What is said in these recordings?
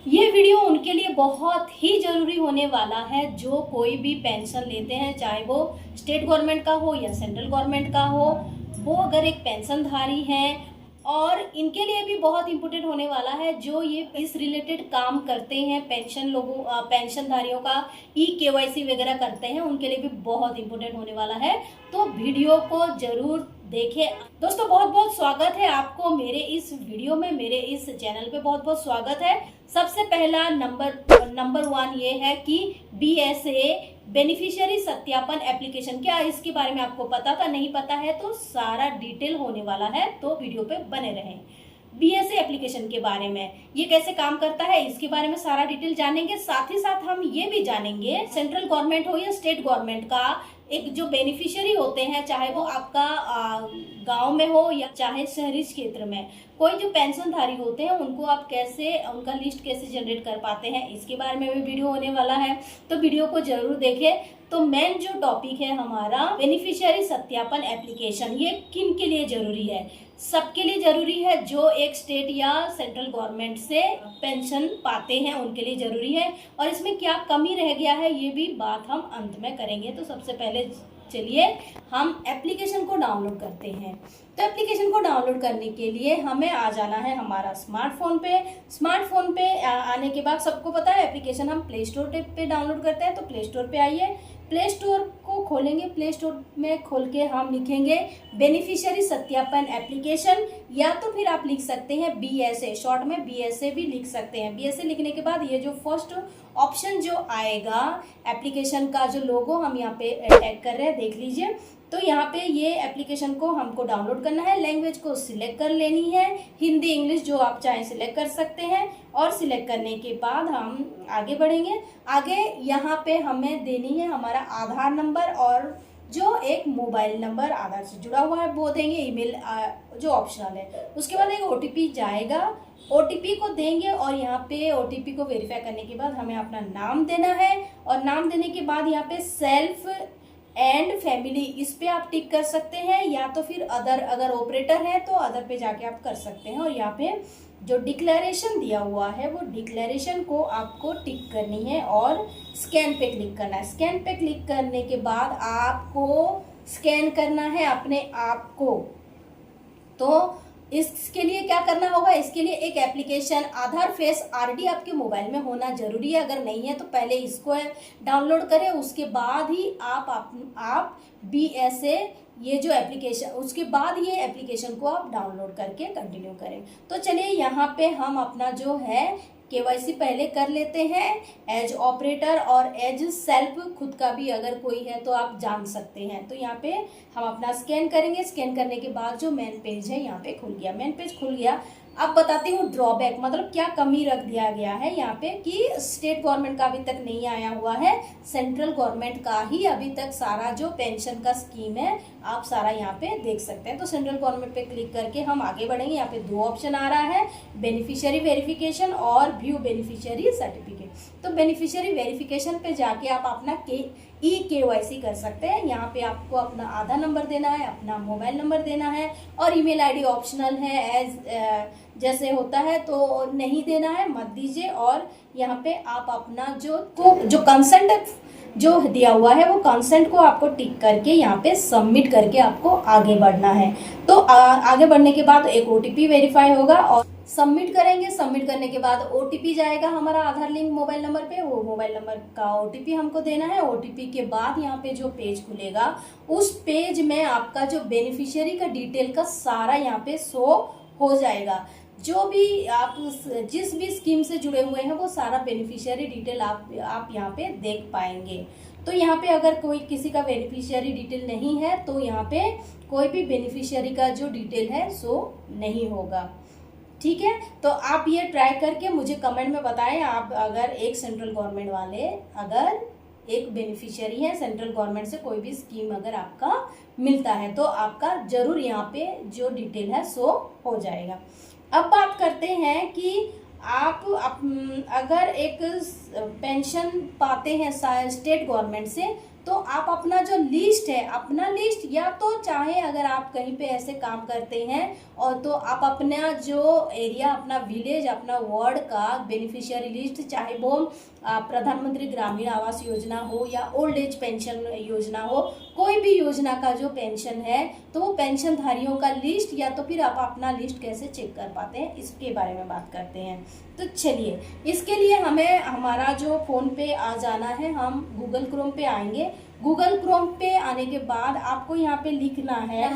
ये वीडियो उनके लिए बहुत ही ज़रूरी होने वाला है जो कोई भी पेंशन लेते हैं, चाहे वो स्टेट गवर्नमेंट का हो या सेंट्रल गवर्नमेंट का हो। वो अगर एक पेंशनधारी हैं, और इनके लिए भी बहुत इम्पोर्टेंट होने वाला है जो ये इस रिलेटेड काम करते हैं, पेंशनधारियों का केवाईसी वगैरह करते हैं, उनके लिए भी बहुत इम्पोर्टेंट होने वाला है। तो वीडियो को जरूर देखें। दोस्तों, बहुत बहुत स्वागत है आपको मेरे इस वीडियो में, मेरे इस चैनल पे बहुत बहुत स्वागत है। सबसे पहला नंबर 1 ये है कि BSA बेनिफिशियरी सत्यापन एप्लीकेशन, क्या इसके बारे में आपको पता था? नहीं पता है तो सारा डिटेल होने वाला है, तो वीडियो पे बने रहें। BSA एप्लीकेशन के बारे में, ये कैसे काम करता है, इसके बारे में सारा डिटेल जानेंगे। साथ ही साथ हम ये भी जानेंगे सेंट्रल गवर्नमेंट हो या स्टेट गवर्नमेंट का एक जो बेनिफिशियरी होते हैं, चाहे वो आपका गांव में हो या चाहे शहरी क्षेत्र में, कोई जो पेंशनधारी होते हैं उनको आप कैसे, उनका लिस्ट कैसे जनरेट कर पाते हैं, इसके बारे में भी वीडियो होने वाला है। तो वीडियो को जरूर देखें। तो मेन जो टॉपिक है हमारा बेनिफिशियरी सत्यापन एप्लीकेशन, ये किन के लिए जरूरी है? सबके लिए जरूरी है जो एक स्टेट या सेंट्रल गवर्नमेंट से पेंशन पाते हैं, उनके लिए जरूरी है। और इसमें क्या कमी रह गया है ये भी बात हम अंत में करेंगे। तो सबसे पहले चलिए हम एप्लीकेशन को डाउनलोड करते हैं। तो एप्लीकेशन को डाउनलोड करने के लिए हमें आ जाना है हमारा स्मार्टफोन पे। स्मार्टफोन पे आने के बाद सबको पता है एप्लीकेशन हम प्ले स्टोर पे डाउनलोड करते हैं। तो प्ले स्टोर पे आइए, प्ले स्टोर को खोलेंगे। प्ले स्टोर में खोल के हम लिखेंगे बेनिफिशियरी सत्यापन एप्लीकेशन, या तो फिर आप लिख सकते हैं BSA, शॉर्ट में BSA भी लिख सकते हैं। BSA लिखने के बाद ये जो फर्स्ट ऑप्शन जो आएगा एप्लीकेशन का, जो लोगो हम यहाँ पे टैग कर रहे हैं, देख लीजिए। तो यहाँ पे ये एप्लीकेशन को हमको डाउनलोड करना है। लैंग्वेज को सिलेक्ट कर लेनी है, हिंदी इंग्लिश जो आप चाहें सिलेक्ट कर सकते हैं। और सिलेक्ट करने के बाद हम आगे बढ़ेंगे। आगे यहाँ पे हमें देनी है हमारा आधार नंबर, और जो एक मोबाइल नंबर आधार से जुड़ा हुआ है वो देंगे, ईमेल जो ऑप्शनल है। उसके बाद एक OTP जाएगा, OTP को देंगे। और यहाँ पे OTP को वेरीफाई करने के बाद हमें अपना नाम देना है। और नाम देने के बाद यहाँ पे सेल्फ एंड फैमिली, इस पे आप टिक कर सकते हैं, या तो फिर अदर, अगर ऑपरेटर है तो अदर पे जाके आप कर सकते हैं। और यहाँ पे जो डिक्लेरेशन दिया हुआ है वो डिक्लेरेशन को आपको टिक करनी है और स्कैन पे क्लिक करना है। स्कैन पे क्लिक करने के बाद आपको स्कैन करना है अपने आप को। तो इसके लिए क्या करना होगा? इसके लिए एक एप्लीकेशन आधार फेस RD आपके मोबाइल में होना जरूरी है। अगर नहीं है तो पहले इसको डाउनलोड करें, उसके बाद ही आप BSA ये जो एप्लीकेशन, उसके बाद ये एप्लीकेशन को आप डाउनलोड करके कंटिन्यू करें। तो चलिए यहाँ पे हम अपना जो है KYC पहले कर लेते हैं, एज ऑपरेटर और एज सेल्फ, खुद का भी अगर कोई है तो आप जान सकते हैं। तो यहाँ पे हम अपना स्कैन करेंगे। स्कैन करने के बाद जो मेन पेज है यहाँ पे खुल गया, मेन पेज खुल गया। अब बताती हूँ ड्रॉबैक, मतलब क्या कमी रख दिया गया है यहाँ पे कि स्टेट गवर्नमेंट का अभी तक नहीं आया हुआ है, सेंट्रल गवर्नमेंट का ही अभी तक सारा जो पेंशन का स्कीम है आप सारा यहाँ पे देख सकते हैं। तो सेंट्रल गवर्नमेंट पे क्लिक करके हम आगे बढ़ेंगे। यहाँ पे 2 ऑप्शन आ रहा है, बेनिफिशियरी वेरिफिकेशन और व्यू बेनिफिशियरी सर्टिफिकेट। तो बेनिफिशियरी वेरिफिकेशन पे जाके आप अपना KYC कर सकते हैं। यहाँ पे आपको अपना आधार नंबर देना है, अपना मोबाइल नंबर देना है, और ईमेल ID ऑप्शनल है, एज जैसे होता है तो नहीं देना है, मत दीजिए। और यहाँ पे आप अपना जो कंसेंट जो दिया हुआ है वो कंसेंट को आपको टिक करके यहाँ पे सबमिट करके आपको आगे बढ़ना है। तो आगे बढ़ने के बाद एक OTP वेरीफाई होगा और सबमिट करेंगे। सबमिट करने के बाद OTP जाएगा हमारा आधार लिंक मोबाइल नंबर पे, वो मोबाइल नंबर का OTP हमको देना है। OTP के बाद यहाँ पे जो पेज खुलेगा, उस पेज में आपका जो बेनिफिशियरी का डिटेल का सारा यहाँ पे शो हो जाएगा। जो भी आप जिस भी स्कीम से जुड़े हुए हैं वो सारा बेनिफिशियरी डिटेल आप यहाँ पे देख पाएंगे। तो यहाँ पे अगर कोई किसी का बेनिफिशियरी डिटेल नहीं है तो यहाँ पे कोई भी बेनिफिशियरी का जो डिटेल है शो नहीं होगा। ठीक है, तो आप ये ट्राई करके मुझे कमेंट में बताएं। आप अगर एक सेंट्रल गवर्नमेंट वाले, अगर एक बेनिफिशियरी है सेंट्रल गवर्नमेंट से, कोई भी स्कीम अगर आपका मिलता है तो आपका जरूर यहाँ पे जो डिटेल है शो हो जाएगा। अब बात करते हैं कि आप अगर एक पेंशन पाते हैं स्टेट गवर्नमेंट से, तो आप अपना जो लिस्ट है, अपना लिस्ट, या तो चाहे अगर आप कहीं पे ऐसे काम करते हैं और तो आप अपना जो एरिया, अपना विलेज, अपना वार्ड का बेनिफिशियरी लिस्ट, चाहे वो प्रधानमंत्री ग्रामीण आवास योजना हो या ओल्ड एज पेंशन योजना हो, कोई भी योजना का जो पेंशन है, तो वो पेंशन धारियों का लिस्ट, या तो फिर आप अपना लिस्ट कैसे चेक कर पाते हैं, इसके बारे में बात करते हैं। तो चलिए, इसके लिए हमें हमारा जो फ़ोन पे आ जाना है, हम गूगल क्रोम पे आएंगे। गूगल क्रोम पे आने के बाद आपको यहाँ पे लिखना है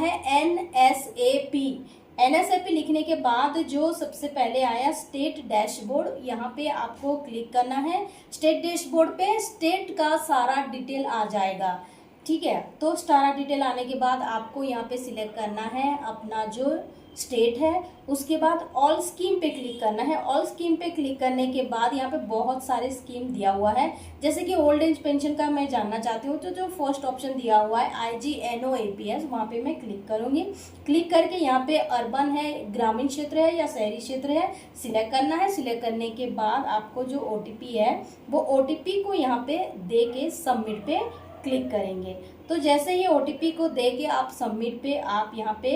NSAP लिखने के बाद जो सबसे पहले आया स्टेट डैशबोर्ड, यहाँ पे आपको क्लिक करना है। स्टेट डैशबोर्ड पे स्टेट का सारा डिटेल आ जाएगा, ठीक है। तो सारा डिटेल आने के बाद आपको यहाँ पे सिलेक्ट करना है अपना जो स्टेट है, उसके बाद ऑल स्कीम पे क्लिक करना है। ऑल स्कीम पे क्लिक करने के बाद यहाँ पे बहुत सारे स्कीम दिया हुआ है, जैसे कि ओल्ड एज पेंशन का मैं जानना चाहती हूँ, तो जो फर्स्ट ऑप्शन दिया हुआ है IGNOAPS, वहाँ पे मैं क्लिक करूँगी। क्लिक करके यहाँ पे अर्बन है, ग्रामीण क्षेत्र है या शहरी क्षेत्र है, सिलेक्ट करना है। सिलेक्ट करने के बाद आपको जो OTP है, वो OTP को यहाँ पे दे के सबमिट पे क्लिक करेंगे। तो जैसे ही OTP को दे के आप सबमिट पे आप यहाँ पे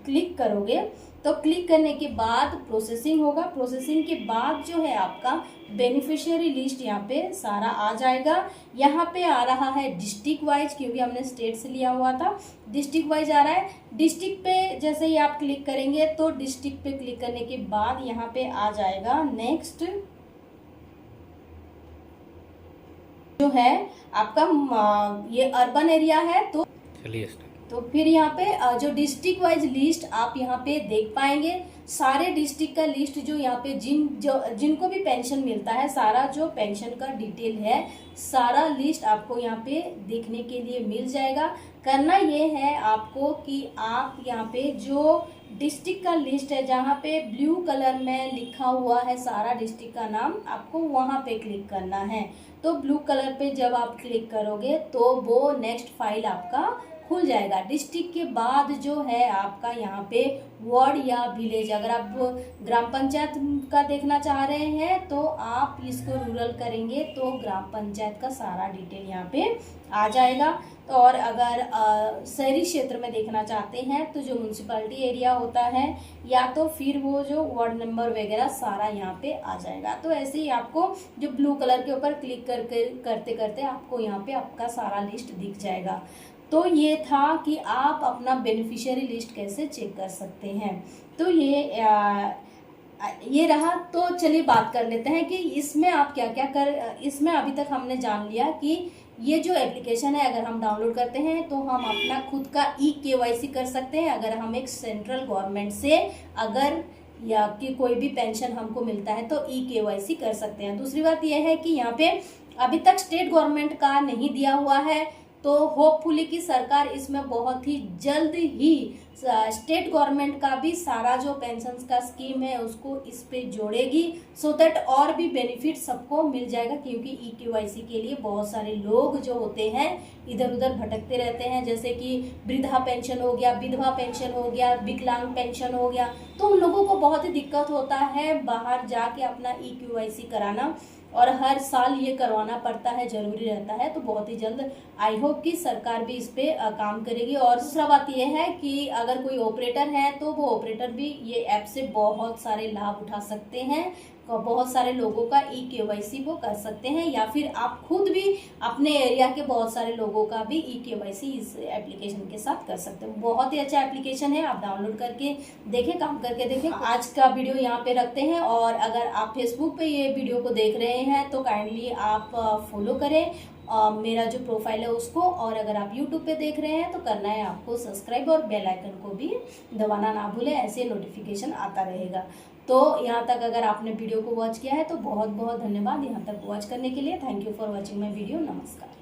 क्लिक करोगे, तो क्लिक करने के बाद प्रोसेसिंग होगा। प्रोसेसिंग के बाद जो है आपका बेनिफिशियरी लिस्ट यहाँ पे सारा आ जाएगा। यहाँ पे आ रहा है डिस्ट्रिक्ट वाइज, क्योंकि हमने स्टेट से लिया हुआ था, डिस्ट्रिक्ट वाइज आ रहा है। डिस्ट्रिक्ट पे जैसे ही आप क्लिक करेंगे, तो डिस्ट्रिक्ट पे क्लिक करने के बाद यहाँ पे आ जाएगा नेक्स्ट जो है आपका ये अर्बन एरिया है। तो चलिए, तो फिर यहाँ पे जो डिस्ट्रिक्ट वाइज लिस्ट आप यहाँ पे देख पाएंगे, सारे डिस्ट्रिक्ट का लिस्ट जो यहाँ पे जिनको भी पेंशन मिलता है, सारा जो पेंशन का डिटेल है, सारा लिस्ट आपको यहाँ पे देखने के लिए मिल जाएगा। करना ये है आपको कि आप यहाँ पे जो डिस्ट्रिक्ट का लिस्ट है, जहाँ पे ब्लू कलर में लिखा हुआ है सारा डिस्ट्रिक्ट का नाम, आपको वहाँ पे क्लिक करना है। तो ब्लू कलर पे जब आप क्लिक करोगे, तो वो नेक्स्ट फाइल आपका खुल जाएगा। डिस्ट्रिक्ट के बाद जो है आपका यहाँ पे वार्ड या विलेज, अगर आप ग्राम पंचायत का देखना चाह रहे हैं तो आप इसको रूरल करेंगे तो ग्राम पंचायत का सारा डिटेल यहाँ पे आ जाएगा। तो और अगर शहरी क्षेत्र में देखना चाहते हैं तो जो म्यूनसिपैलिटी एरिया होता है या तो फिर वो जो वार्ड नंबर वगैरह सारा यहाँ पे आ जाएगा। तो ऐसे ही आपको जो ब्लू कलर के ऊपर क्लिक करते करते आपको यहाँ पे आपका सारा लिस्ट दिख जाएगा। तो ये था कि आप अपना बेनिफिशियरी लिस्ट कैसे चेक कर सकते हैं। तो ये रहा। तो चलिए बात कर लेते हैं कि इसमें आप क्या क्या इसमें अभी तक हमने जान लिया कि ये जो एप्लीकेशन है अगर हम डाउनलोड करते हैं तो हम अपना खुद का KYC कर सकते हैं। अगर हम एक सेंट्रल गवर्नमेंट से अगर या कि कोई भी पेंशन हमको मिलता है तो KYC कर सकते हैं। दूसरी बात यह है कि यहाँ पे अभी तक स्टेट गवर्नमेंट का नहीं दिया हुआ है, तो होपफुली कि सरकार इसमें बहुत ही जल्द ही स्टेट गवर्नमेंट का भी सारा जो पेंशन का स्कीम है उसको इस पे जोड़ेगी, सो दैट और भी बेनिफिट सबको मिल जाएगा। क्योंकि KYC के लिए बहुत सारे लोग जो होते हैं इधर उधर भटकते रहते हैं, जैसे कि वृद्धा पेंशन हो गया, विधवा पेंशन हो गया, विकलांग पेंशन हो गया, तो उन लोगों को बहुत ही दिक्कत होता है बाहर जाके अपना KYC कराना, और हर साल ये करवाना पड़ता है, जरूरी रहता है। तो बहुत ही जल्द आई होप कि सरकार भी इस पे काम करेगी। और दूसरा बात ये है कि अगर कोई ऑपरेटर है तो वो ऑपरेटर भी ये ऐप से बहुत सारे लाभ उठा सकते हैं, बहुत सारे लोगों का KYC वो कर सकते हैं, या फिर आप खुद भी अपने एरिया के बहुत सारे लोगों का भी KYC इस एप्लीकेशन के साथ कर सकते हैं। बहुत ही अच्छा एप्लीकेशन है, आप डाउनलोड करके देखें, काम करके देखें। आज का वीडियो यहाँ पे रखते हैं, और अगर आप फेसबुक पे ये वीडियो को देख रहे हैं तो काइंडली आप फॉलो करें मेरा जो प्रोफाइल है उसको, और अगर आप यूट्यूब पे देख रहे हैं तो करना है आपको सब्सक्राइब और बेल आइकन को भी दबाना ना भूलें, ऐसे नोटिफिकेशन आता रहेगा। तो यहाँ तक अगर आपने वीडियो को वॉच किया है तो बहुत बहुत धन्यवाद यहाँ तक वॉच करने के लिए। Thank you for watching my video. नमस्कार।